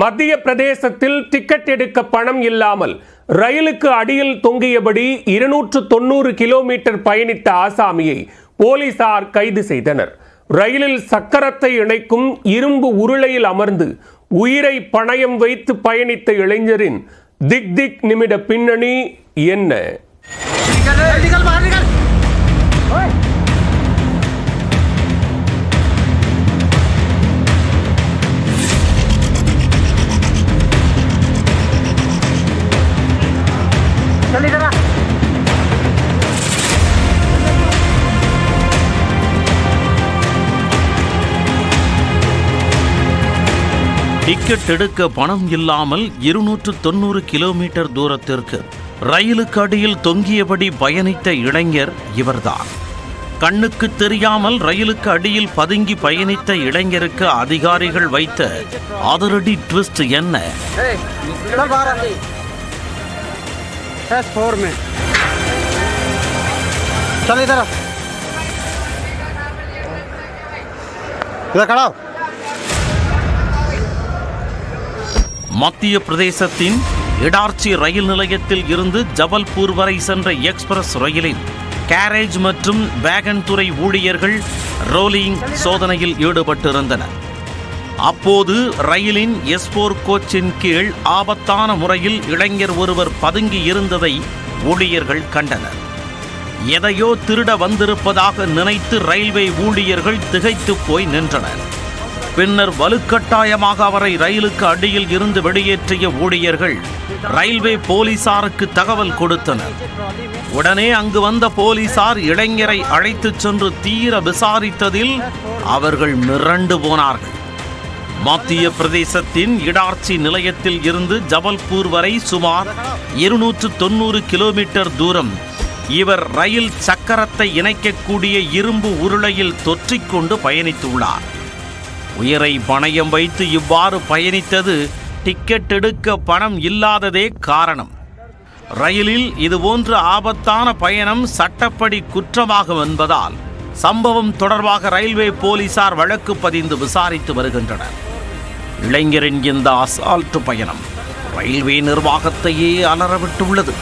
மத்திய பிரதேசத்தில் டிக்கெட் எடுக்க பணம் இல்லாமல் ரயிலுக்கு அடியில் தொங்கியபடி 290 கிலோமீட்டர் பயணித்த ஆசாமியை போலீசார் கைது செய்தனர். ரயிலில் சக்கரத்தை இணைக்கும் இரும்பு உருளையில் அமர்ந்து உயிரை பணயம் வைத்து பயணித்த இளைஞரின் திக் திக் நிமிட பின்னணி என்ன? டிக்கெட் எடுக்க பணம் இல்லாமல் 290 கிலோமீட்டர் தூரத்திற்கு ரயிலுக்கு அடியில் தொங்கியபடி பயணித்த இளைஞர் இவர்தான். கண்ணுக்கு தெரியாமல் ரயிலுக்கு அடியில் பதுங்கி பயணித்த இளைஞருக்கு அதிகாரிகள் வைத்த அதிரடி ட்விஸ்ட் என்ன? மத்திய பிரதேசத்தின் இடார்ச்சி ரயில் நிலையத்தில் இருந்து ஜபல்பூர் வரை சென்ற எக்ஸ்பிரஸ் ரயிலின் கேரேஜ் மற்றும் வேகன் துறை ஊழியர்கள் ரோலிங் சோதனையில் ஈடுபட்டிருந்தனர். அப்போது ரயிலின் S4 கோச்சின் கீழ் ஆபத்தான முறையில் இளைஞர் ஒருவர் பதுங்கி இருந்ததை ஊழியர்கள் கண்டனர். எதையோ திருட வந்திருப்பதாக நினைத்து ரயில்வே ஊழியர்கள் திகைத்து போய் நின்றனர். பின்னர் வலுக்கட்டாயமாக அவரை ரயிலுக்கு அடியில் இருந்து வெளியேற்றிய ஊழியர்கள் ரயில்வே போலீசாருக்கு தகவல் கொடுத்தனர். உடனே அங்கு வந்த போலீசார் இளைஞரை அழைத்துச் சென்று தீர விசாரித்ததில் அவர்கள் மிரண்டு போனார்கள். மத்திய பிரதேசத்தின் இடார்ச்சி நிலையத்தில் இருந்து ஜபல்பூர் வரை சுமார் 290 கிலோமீட்டர் தூரம் இவர் ரயில் சக்கரத்தை இணைக்கக்கூடிய இரும்பு உருளையில் தொற்றிக்கொண்டு பயணித்துள்ளார். உயிரை பணயம் வைத்து இவ்வாறு பயணித்தது டிக்கெட் எடுக்க பணம் இல்லாததே காரணம். ரயிலில் இதுபோன்ற ஆபத்தான பயணம் சட்டப்படி குற்றமாகும் என்பதால் சம்பவம் தொடர்பாக ரயில்வே போலீசார் வழக்கு பதிந்து விசாரித்து வருகின்றனர். இளைஞரின் இந்த அசால்ட் பயணம் ரயில்வே நிர்வாகத்தையே அலறவிட்டுள்ளது.